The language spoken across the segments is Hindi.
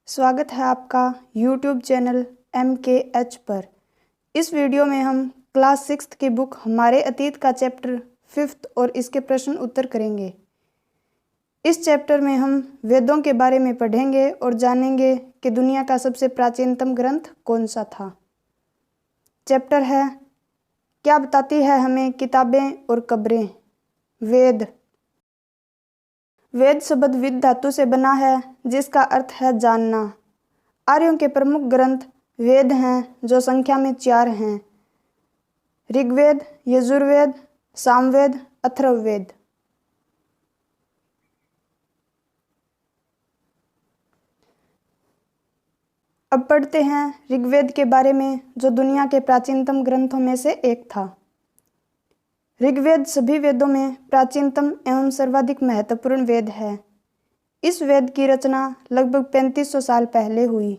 स्वागत है आपका YouTube चैनल MKH पर। इस वीडियो में हम क्लास 6 की बुक हमारे अतीत का चैप्टर 5 और इसके प्रश्न उत्तर करेंगे। इस चैप्टर में हम वेदों के बारे में पढ़ेंगे और जानेंगे कि दुनिया का सबसे प्राचीनतम ग्रंथ कौन सा था। चैप्टर है क्या बताती है हमें किताबें और कब्रें। वेद। वेद शब्द विद धातु से बना है जिसका अर्थ है जानना। आर्यों के प्रमुख ग्रंथ वेद हैं जो संख्या में 4 हैं। ऋग्वेद, यजुर्वेद, सामवेद, अथर्ववेद। अब पढ़ते हैं ऋग्वेद के बारे में जो दुनिया के प्राचीनतम ग्रंथों में से एक था। ऋग्वेद सभी वेदों में प्राचीनतम एवं सर्वाधिक महत्वपूर्ण वेद है। इस वेद की रचना लगभग 3500 साल पहले हुई।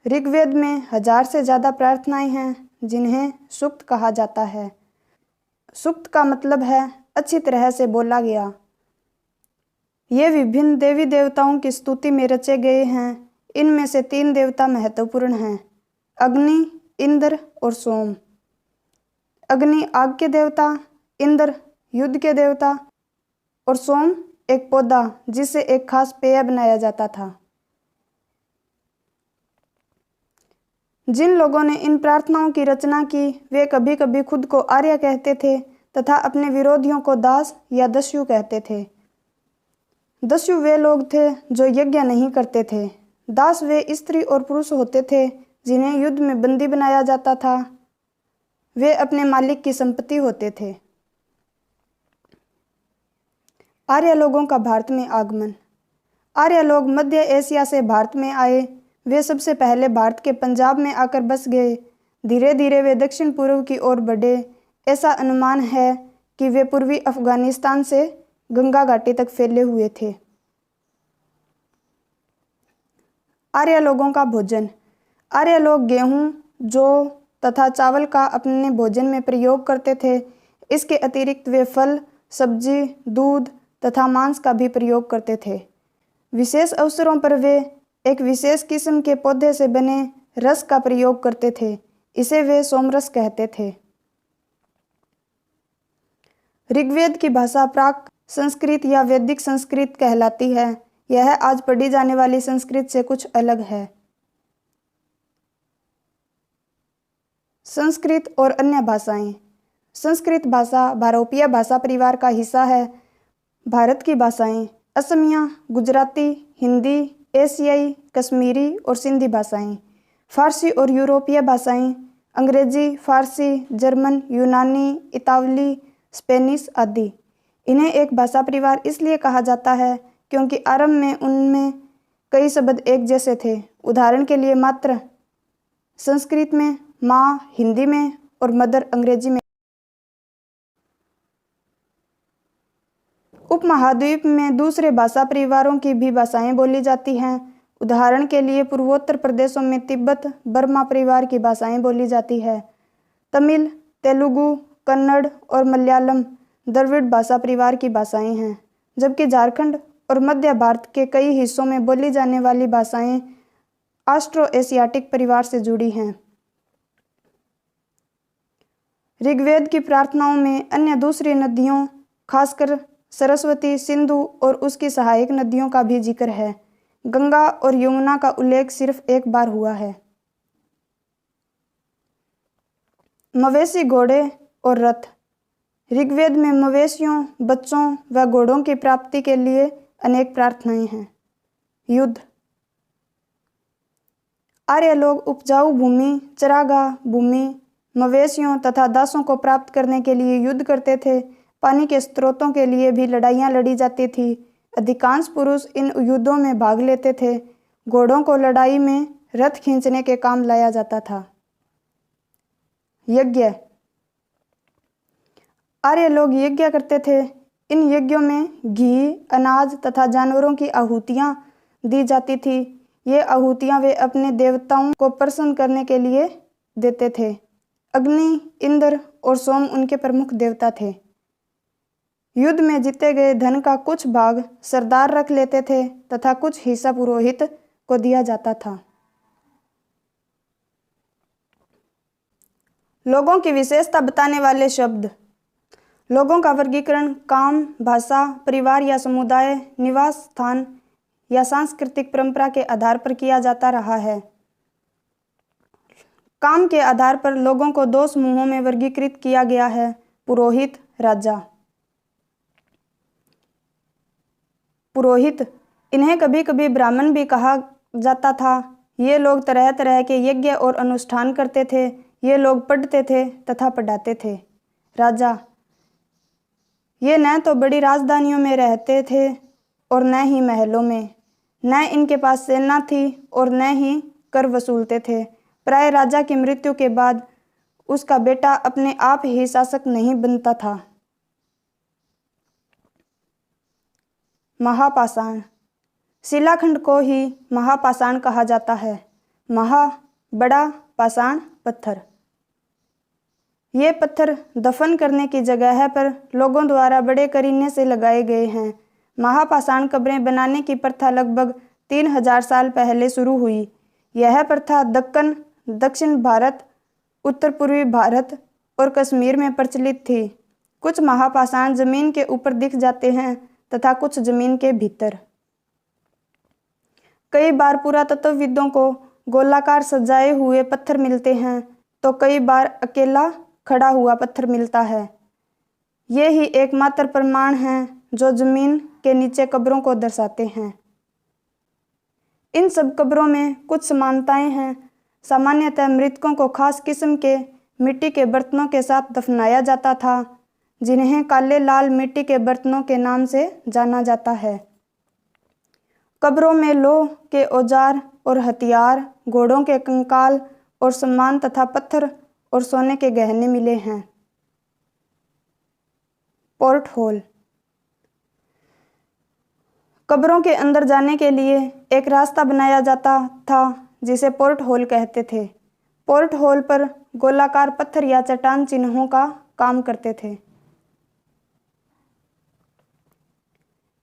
ऋग्वेद में 1000 से ज़्यादा प्रार्थनाएं हैं जिन्हें सूक्त कहा जाता है। सूक्त का मतलब है अच्छी तरह से बोला गया। ये विभिन्न देवी देवताओं की स्तुति में रचे गए हैं। इनमें से 3 देवता महत्वपूर्ण हैं, अग्नि, इंद्र और सोम। अग्नि आग के देवता, इंद्र युद्ध के देवता और सोम एक पौधा जिससे एक खास पेय बनाया जाता था। जिन लोगों ने इन प्रार्थनाओं की रचना की वे कभी कभी खुद को आर्य कहते थे तथा अपने विरोधियों को दास या दस्यु कहते थे। दस्यु वे लोग थे जो यज्ञ नहीं करते थे। दास वे स्त्री और पुरुष होते थे जिन्हें युद्ध में बंदी बनाया जाता था। वे अपने मालिक की संपत्ति होते थे। आर्य लोगों का भारत में आगमन। आर्य लोग मध्य एशिया से भारत में आए। वे सबसे पहले भारत के पंजाब में आकर बस गए। धीरे धीरे वे दक्षिण पूर्व की ओर बढ़े। ऐसा अनुमान है कि वे पूर्वी अफगानिस्तान से गंगा घाटी तक फैले हुए थे। आर्य लोगों का भोजन। आर्य लोग गेहूं, जौ तथा चावल का अपने भोजन में प्रयोग करते थे। इसके अतिरिक्त वे फल, सब्जी, दूध तथा मांस का भी प्रयोग करते थे। विशेष अवसरों पर वे एक विशेष किस्म के पौधे से बने रस का प्रयोग करते थे। इसे वे सोमरस कहते थे। ऋग्वेद की भाषा प्राक संस्कृत या वैदिक संस्कृत कहलाती है। यह आज पढ़ी जाने वाली संस्कृत से कुछ अलग है। संस्कृत और अन्य भाषाएं। संस्कृत भाषा भारोपीय भाषा परिवार का हिस्सा है। भारत की भाषाएं असमिया, गुजराती, हिंदी, एशियाई, कश्मीरी और सिंधी भाषाएं। फारसी और यूरोपीय भाषाएं अंग्रेजी, फारसी, जर्मन, यूनानी, इतावली, स्पेनिश आदि। इन्हें एक भाषा परिवार इसलिए कहा जाता है क्योंकि आरंभ में उनमें कई शब्द एक जैसे थे। उदाहरण के लिए मात्र संस्कृत में माँ, हिंदी में और मदर अंग्रेजी में। उपमहाद्वीप में दूसरे भाषा परिवारों की भी भाषाएं बोली जाती हैं। उदाहरण के लिए पूर्वोत्तर प्रदेशों में तिब्बत बर्मा परिवार की भाषाएं बोली जाती है। तमिल, तेलुगु, कन्नड़ और मलयालम द्रविड़ भाषा परिवार की भाषाएं हैं, जबकि झारखंड और मध्य भारत के कई हिस्सों में बोली जाने वाली भाषाएं ऑस्ट्रो एशियाटिक परिवार से जुड़ी हैं। ऋग्वेद की प्रार्थनाओं में अन्य दूसरी नदियों, खासकर सरस्वती, सिंधु और उसकी सहायक नदियों का भी जिक्र है। गंगा और यमुना का उल्लेख सिर्फ एक बार हुआ है। मवेशी, घोड़े और रथ। ऋग्वेद में मवेशियों, बच्चों व घोड़ों की प्राप्ति के लिए अनेक प्रार्थनाएं हैं। युद्ध। आर्य लोग उपजाऊ भूमि, चरागाह भूमि, मवेशियों तथा दासों को प्राप्त करने के लिए युद्ध करते थे। पानी के स्रोतों के लिए भी लड़ाइयाँ लड़ी जाती थी। अधिकांश पुरुष इन युद्धों में भाग लेते थे। घोड़ों को लड़ाई में रथ खींचने के काम लाया जाता था। यज्ञ। आर्य लोग यज्ञ करते थे। इन यज्ञों में घी, अनाज तथा जानवरों की आहुतियाँ दी जाती थी। ये आहुतियाँ वे अपने देवताओं को प्रसन्न करने के लिए देते थे। अग्नि, इंद्र और सोम उनके प्रमुख देवता थे। युद्ध में जीते गए धन का कुछ भाग सरदार रख लेते थे तथा कुछ हिस्सा पुरोहित, को दिया जाता था। लोगों की विशेषता बताने वाले शब्द। लोगों का वर्गीकरण काम, भाषा, परिवार या समुदाय, निवास स्थान या सांस्कृतिक परंपरा के आधार पर किया जाता रहा है। काम के आधार पर लोगों को दो समूहों में वर्गीकृत किया गया है, पुरोहित, राजा। पुरोहित, इन्हें कभी कभी ब्राह्मण भी कहा जाता था। ये लोग तरह तरह के यज्ञ और अनुष्ठान करते थे। ये लोग पढ़ते थे तथा पढ़ाते थे। राजा, ये न तो बड़ी राजधानियों में रहते थे और न ही महलों में। न इनके पास सेना थी और न ही कर वसूलते थे। प्राय राजा की मृत्यु के बाद उसका बेटा अपने आप ही शासक नहीं बनता था। महापाषाण, शिलाखंड को ही महापाषाण कहा जाता है। महा बड़ा, पाषाण पत्थर। ये पत्थर दफन करने की जगह पर लोगों द्वारा बड़े करीने से लगाए गए हैं। महापाषाण कब्रें बनाने की प्रथा लगभग 3000 साल पहले शुरू हुई। यह प्रथा दक्कन, दक्षिण भारत, उत्तर पूर्वी भारत और कश्मीर में प्रचलित थी। कुछ महापाषाण जमीन के ऊपर दिख जाते हैं तथा कुछ जमीन के भीतर। कई बार पुरातत्वविदों को गोलाकार सजाए हुए पत्थर मिलते हैं तो कई बार अकेला खड़ा हुआ पत्थर मिलता है। ये ही एकमात्र प्रमाण हैं जो जमीन के नीचे कब्रों को दर्शाते हैं। इन सब कब्रों में कुछ समानताएं हैं। सामान्यतः मृतकों को खास किस्म के मिट्टी के बर्तनों के साथ दफनाया जाता था, जिन्हें काले लाल मिट्टी के बर्तनों के नाम से जाना जाता है। कब्रों में लोह के औजार और हथियार, घोड़ों के कंकाल और सामान तथा पत्थर और सोने के गहने मिले हैं। पोर्ट होल, कब्रों के अंदर जाने के लिए एक रास्ता बनाया जाता था जिसे पोर्ट होल कहते थे। पोर्ट होल पर गोलाकार पत्थर या चट्टान चिन्हों का काम करते थे।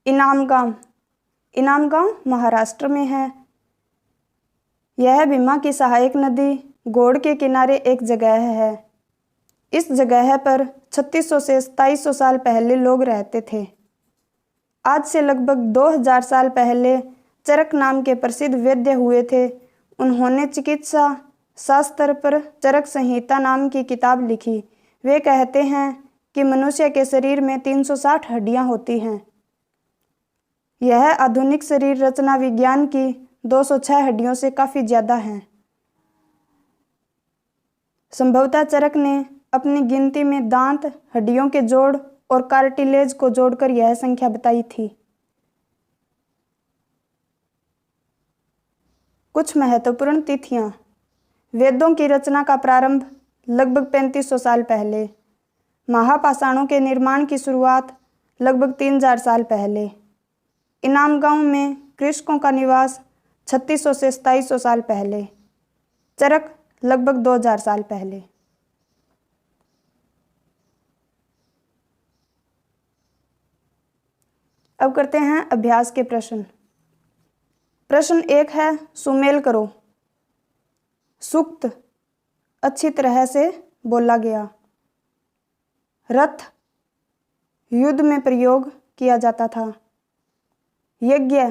इनामगांव, इनामगांव महाराष्ट्र में है। यह भीमा की सहायक नदी घोड़ के किनारे एक जगह है। इस जगह पर 3600 से 2700 साल पहले लोग रहते थे। आज से लगभग 2000 साल पहले चरक नाम के प्रसिद्ध वैद्य हुए थे। उन्होंने चिकित्सा शास्त्र पर चरक संहिता नाम की किताब लिखी। वे कहते हैं कि मनुष्य के शरीर में 360 हड्डियां होती हैं। यह आधुनिक शरीर रचना विज्ञान की 206 हड्डियों से काफ़ी ज़्यादा है। संभवतः चरक ने अपनी गिनती में दांत, हड्डियों के जोड़ और कार्टिलेज को जोड़कर यह संख्या बताई थी। कुछ महत्वपूर्ण तिथियां। वेदों की रचना का प्रारंभ लगभग 3500 साल पहले। महापाषाणों के निर्माण की शुरुआत लगभग 3000 साल पहले। इनामगांव में कृषकों का निवास 3600 से 2700 साल पहले। चरक लगभग 2000 साल पहले। अब करते हैं अभ्यास के प्रश्न। प्रश्न 1 है, सुमेल करो। सूक्त अच्छी तरह से बोला गया। रथ युद्ध में प्रयोग किया जाता था। यज्ञ,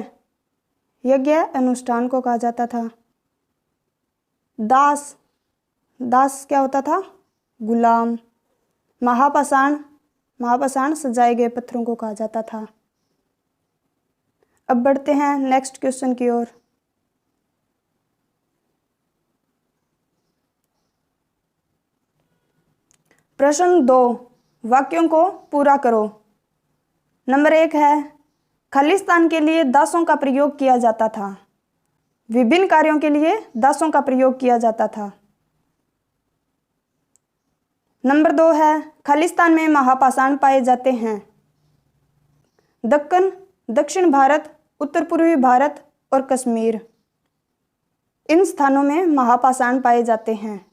यज्ञ अनुष्ठान को कहा जाता था। दास, दास क्या होता था? गुलाम। महापाषाण, महापाषाण सजाए गए पत्थरों को कहा जाता था। अब बढ़ते हैं नेक्स्ट क्वेश्चन की ओर। प्रश्न 2, वाक्यों को पूरा करो। नंबर 1 है, खालिस्तान के लिए दासों का प्रयोग किया जाता था। विभिन्न कार्यों के लिए दासों का प्रयोग किया जाता था। नंबर 2 है, खालिस्तान में महापाषाण पाए जाते हैं। दक्कन, दक्षिण भारत, उत्तर पूर्वी भारत और कश्मीर, इन स्थानों में महापाषाण पाए जाते हैं।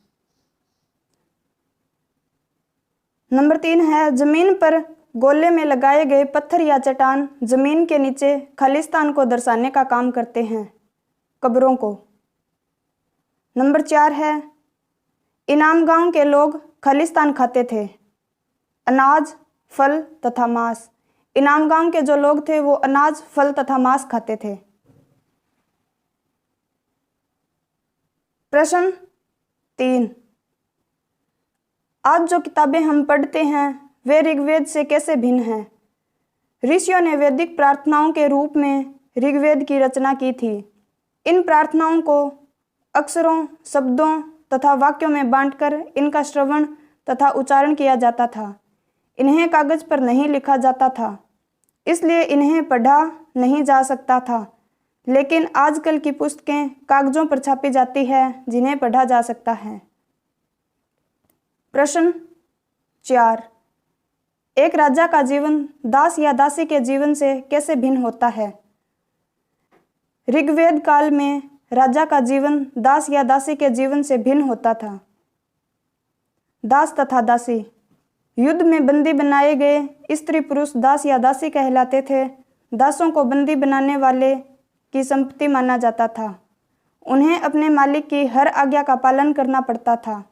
नंबर 3 है, जमीन पर गोले में लगाए गए पत्थर या चट्टान जमीन के नीचे खालिस्तान को दर्शाने का काम करते हैं। कब्रों को। नंबर 4 है, इनाम गांव के लोग खालिस्तान खाते थे, अनाज, फल तथा मांस। इनाम गांव के जो लोग थे वो अनाज, फल तथा मांस खाते थे। प्रश्न 3, आज जो किताबें हम पढ़ते हैं वे ऋग्वेद से कैसे भिन्न हैं? ऋषियों ने वैदिक प्रार्थनाओं के रूप में ऋग्वेद की रचना की थी। इन प्रार्थनाओं को अक्षरों, शब्दों तथा वाक्यों में बांटकर इनका श्रवण तथा उच्चारण किया जाता था। इन्हें कागज पर नहीं लिखा जाता था, इसलिए इन्हें पढ़ा नहीं जा सकता था, लेकिन आजकल की पुस्तकें कागजों पर छापी जाती है जिन्हें पढ़ा जा सकता है। प्रश्न 4, एक राजा का जीवन दास या दासी के जीवन से कैसे भिन्न होता है? ऋग्वेद काल में राजा का जीवन दास या दासी के जीवन से भिन्न होता था। दास तथा दासी युद्ध में बंदी बनाए गए स्त्री पुरुष दास या दासी कहलाते थे। दासों को बंदी बनाने वाले की संपत्ति माना जाता था। उन्हें अपने मालिक की हर आज्ञा का पालन करना पड़ता था।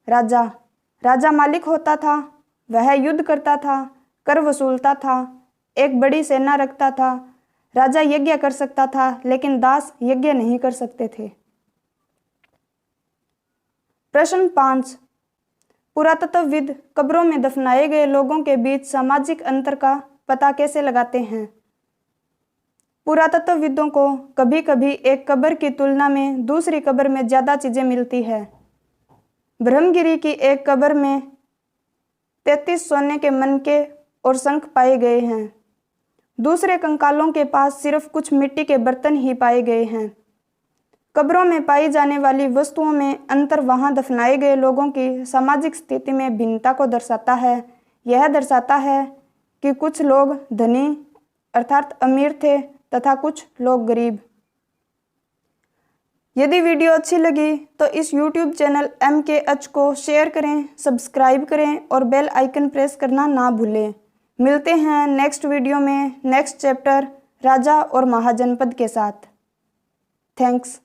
राजा मालिक होता था। वह युद्ध करता था, कर वसूलता था, एक बड़ी सेना रखता था। राजा यज्ञ कर सकता था, लेकिन दास यज्ञ नहीं कर सकते थे। प्रश्न 5, पुरातत्वविद कब्रों में दफनाए गए लोगों के बीच सामाजिक अंतर का पता कैसे लगाते हैं? पुरातत्वविदों को कभी कभी एक कब्र की तुलना में दूसरी कब्र में ज़्यादा चीज़ें मिलती है। ब्रह्मगिरी की एक कब्र में 33 सोने के मनके और शंख पाए गए हैं। दूसरे कंकालों के पास सिर्फ कुछ मिट्टी के बर्तन ही पाए गए हैं। कब्रों में पाई जाने वाली वस्तुओं में अंतर वहां दफनाए गए लोगों की सामाजिक स्थिति में भिन्नता को दर्शाता है। यह दर्शाता है कि कुछ लोग धनी अर्थात अमीर थे तथा कुछ लोग गरीब। यदि वीडियो अच्छी लगी तो इस YouTube चैनल MKH को शेयर करें, सब्सक्राइब करें और बेल आइकन प्रेस करना ना भूलें। मिलते हैं नेक्स्ट वीडियो में नेक्स्ट चैप्टर राजा और महाजनपद के साथ। थैंक्स।